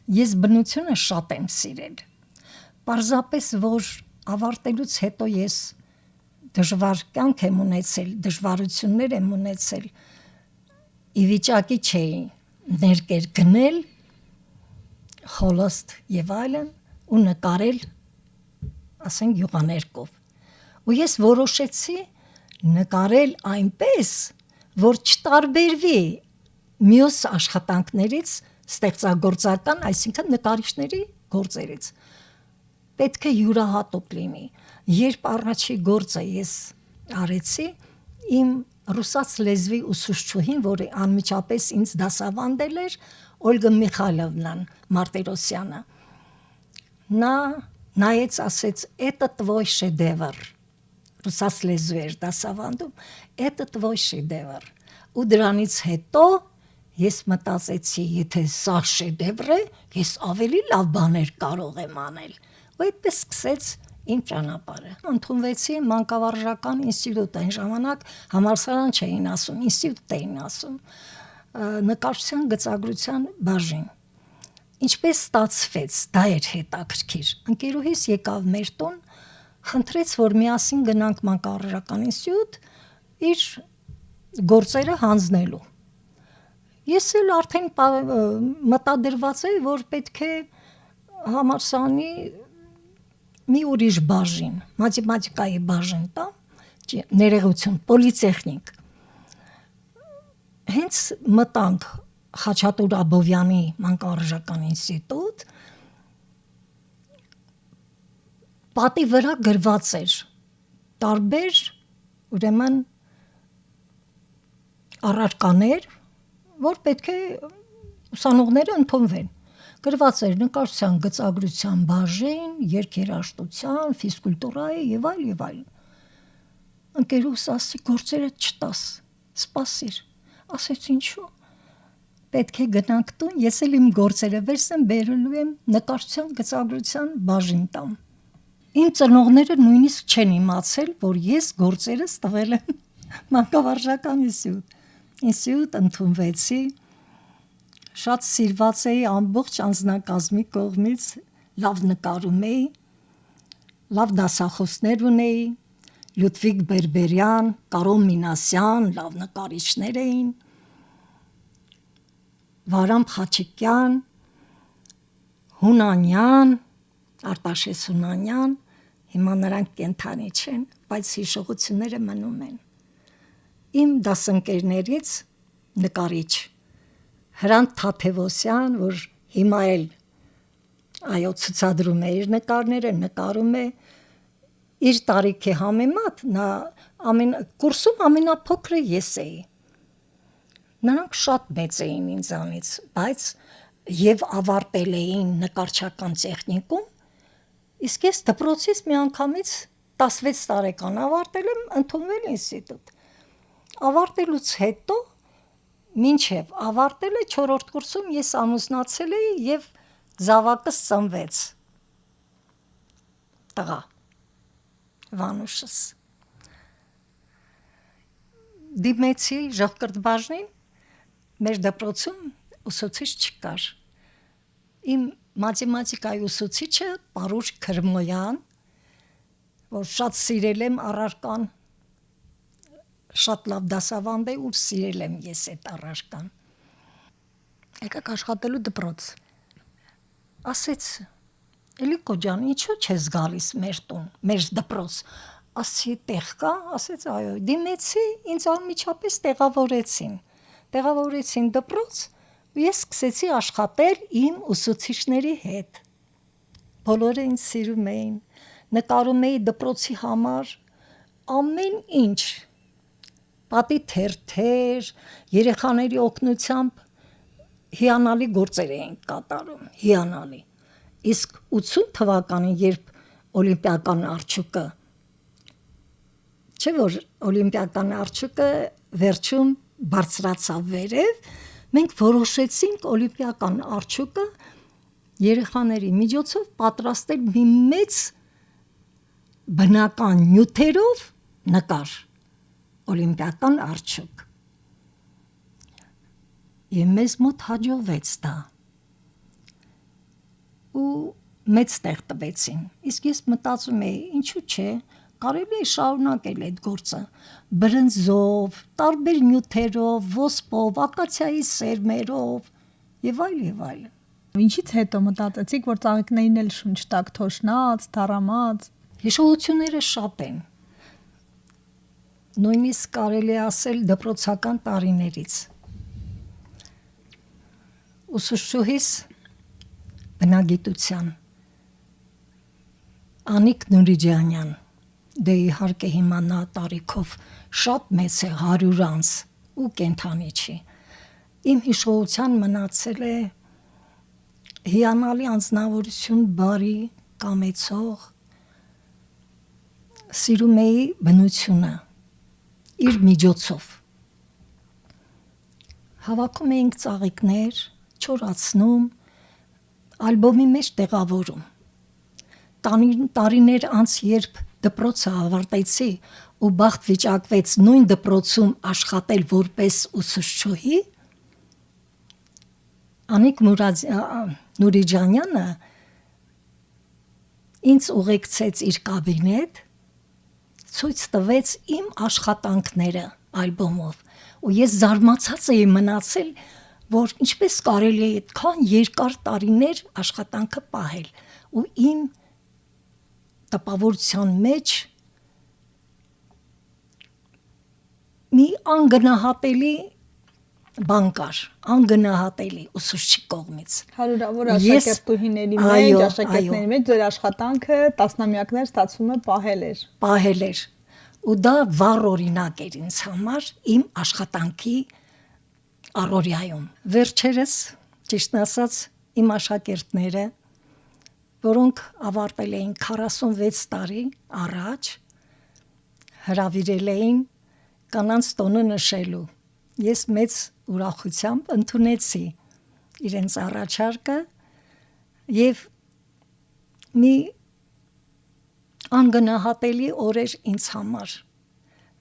Ես բնությունը շատ եմ սիրել։ Պարզապես որ ավարտելուց հետո ես դժվար կյանք եմ ունեցել, դժվարություններ եմ ունեցել, ի վիճակի չէի ներկեր գնել, խոլոստ եւ այլն ու նկարել, ասենք յուղաներկով։ Ու ես որոշեցի նկարել այնպես, որ չտարբերվի մյուս աշխատանքներից ստեղծագործական, այսինքն նկարիչների գործերից։ Պետք է յուրահատուկ լինի։ Երբ առաջի գործը ես արեցի, իմ ռուսաց լեզվի ուսուցչուհին, որը անմիջապես ինձ դասավանդել էր, Օլգա Միխայլովնան Մարտիրոսյանը, նա նայեց, ասեց, «Это твой шедевр», ռուսաց լեզու էր դասավանդում, «Это твой шедевр», ու դրանից հետո ես մտածեցի, եթե սա շեդևր է, ես ավելի լավ բաներ կարող եմ անել։ Ու այդպես սկսեց իմ ճանապարհը։ Ընդունվեցի մանկավարժական ինստիտուտ, այն ժամանակ համալսարան չէին ասում, ինստիտուտ էին ասում, նկարչության գծագրության բաժին։ Ինչպես ստացվեց, դա էր հետաքրքիր։ Ընկերուհիս եկավ մեր տուն, խնդրեց, որ միասին գնանք մանկավարժական ինստիտուտ իր գործերը հանձնելու։ Ես էլ արդեն մտադրված էի, որ պետք է համալսարանի մի ուրիշ բաժին, մաթեմատիկայի բաժին տամ, ներողություն, պոլիտեխնիկ։ Հենց մտանք Խաչատուր Աբովյանի մանկավարժական ինստիտուտ, պատի վրա գրված էր տարբեր, ուրեմն առարկաներ, որ պետք է ուսանողները ընդունվեն։ Գրված էր նկարչության գծագրության բաժին, երգերաշտության, ֆիզկուլտուրայի եւ այլ։ Ընկերուս ասի, գործերը չտաս, սպասիր։ Ասեց, ինչու՞։ Պետք է գնանք տուն, ես էլ իմ գործերը վերցնեմ, բերելու եմ նկարչության գծագրության բաժին տամ։ Իմ ծնողները նույնիսկ չեն իմացել, որ ես գործերս տվել եմ մանկավարժական ինստիտուտ ընդունվեցի, շատ սիրված էի ամբողջ անձնակազմի կողմից, լավ նկարում էի, լավ դասախոսներ ունեի, Լյուդվիգ Բերբերյան, Կարոն Մինասյան, լավ նկարիչներ էին, Վարամ Խաչիկյան, Հունանյան, Արտաշես Հունանյան, հիմա նրանք կենթանի չեն, բայց հիշողությունները մնում են։ Իմ դասընկերներից նկարիչ Հրանտ Թաթևոսյան, որ հիմա էլ այո ցուցադրում է իր նկարները, նկարում է իր տարիքի համեմատ, նա կուրսում ամենափոքրը ես էի։ Նրանք շատ մեծ էին ինձանից, բայց եւ ավարտել էին նկարչական տեխնիկում, իսկ ես դպրոցից միանգամից 16 տարեկան ավարտել եմ, ընդունվել ինստիտուտ։ Ավարտելուց հետո մինչև ավարտելը 4-րդ կուրսում ես ամուսնացել էի եւ զավակս ծնվեց։ Տղա Վանուշս։ Դիմեցի Ժողկրտ բաժնին, մեր դպրոցում ուսուցիչ չկար։ Իմ մաթեմատիկայի ուսուցիչը Պարուշ Քրմոյան, որ շատ սիրել եմ առարկան, շատ լավ դասավանդ է ու սիրել եմ ես այդ առարկան։ Եկեք աշխատելու դպրոց։ Ասեց, Էլիկո ջան, ինչու չես գալիս մեր տուն, մեր դպրոց։ Ասի տեղ կա, ասեց այո, դիմեցի, ինձ անմիջապես տեղավորեցին դպրոց, ու ես սկսեցի աշխատել իմ ուսուցիչների հետ։ Բոլորը ինձ սիրում էին, նկարում էի դպրոցի համար ամեն ինչ, պատի թերթեր, երեխաների օգնությամբ հիանալի գործեր էին կատարում, հիանալի։ Իսկ 80 թվականին, երբ օլիմպիական արջուկը, չէ՞ որ օլիմպիական արջուկը վերջում բարձրացավ վերև, մենք որոշեցինք օլիմպիական արջուկը երեխաների միջոցով պատրաստել մի մեծ բնական նյութերով նկար, օլիմպիական արջուկ։ Եվ մեզ մոտ հաջողվեց դա։ ու մեծ տեղ տվեցին։ Իսկ ես մտածում էի, ինչու՞ չէ, կարելի է շարունակել այդ գործը բրնձով, տարբեր նյութերով, ոսպով, ակացիայի սերմերով եւ այլ եւ այլ։ Ինչից հետո մտածեցիք, որ ծաղիկներին էլ շունչ տակ, թոշնած, թառամած։ Հիշողությունները շատ են։ Նույնիսկ կարելի է ասել դպրոցական տարիներից։ Ուսուցչուհիս բնագիտության Անիկ Նուրիջանյան, դե իհարկե հիմա նա տարիքով շատ մեծ է, 100 անց ու կենթանի չի։ Իմ հիշողության մնացել է հիանալի անձնավորություն, բարի, կամեցող, սիրում էի բնությունը իր միջոցով։ Հավաքում էինք ծաղիկներ, չորացնում, ալբոմի մեջ տեղավորում։ Տարիներ անց, երբ դպրոցը ավարտեցի ու բախտ վիճակվեց նույն դպրոցում աշխատել որպես ուսուցչուհի, Անիկ Նուրիջանյանը ինձ ուղեկցեց իր կաբինետ, ցույց տվեց իմ աշխատանքները ալբոմով, ու ես զարմացած էի մնացել, որ ինչպես կարելի է այդքան երկար տարիներ աշխատանքը պահել, ու իմ տպավորության մեջ մի անգնահատելի բան կար, անգնահատելի ուսուցչի կողմից։ Հարյուրավոր աշակերտուհիների մեջ, աշակերտների մեջ ձեր աշխատանքը տասնամյակներ ստացվում է պահել էր։ Ու դա վառ օրինակ էր ինձ համար իմ աշխատանքի առօրյայում։ Վերջերս, ճիշտն ասած, իմ աշակերտները, որոնք ավարտել էին 46 տարի առաջ, հրավիրել էին կանանց տոնը նշելու։ Ես մեծ ուրախությամբ ընդունեցի իրենց առաջարկը եւ մի անգնահատելի օր էր ինձ համար։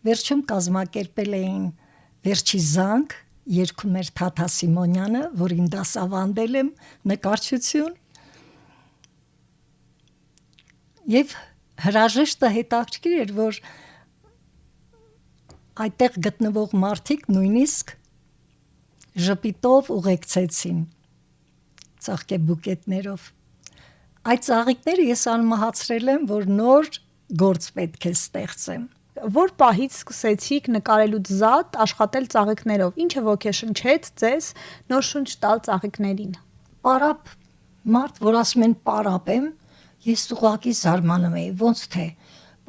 Վերջում կազմակերպել էին Վերջի զանգ, երգում էր Թաթա Սիմոնյանը, որին դասավանդել եմ նկարչություն, եւ հրաժեշտը հետաքրքիր էր, որ այդտեղ գտնվող մարդիկ նույնիսկ ժպիտով ուղեկցեցին ծաղկեբուկետներով։ Այդ ծաղիկները ես անմահացրել եմ, որ նոր գործ պետք է ստեղծեմ։ Որ պահից սկսեցիք նկարելուց զատ աշխատել ծաղիկներով, ինչը ոգեշնչեց ձեզ նոր շունչ տալ ծաղիկներին։ Պարապ մարդ, որ ասում են պարապ եմ, ես ուղղակի զարմանում էի, ոնց թե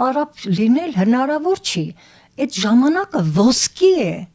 պարապ լինել հնարավոր չի, այդ ժամանակը ոսկի է,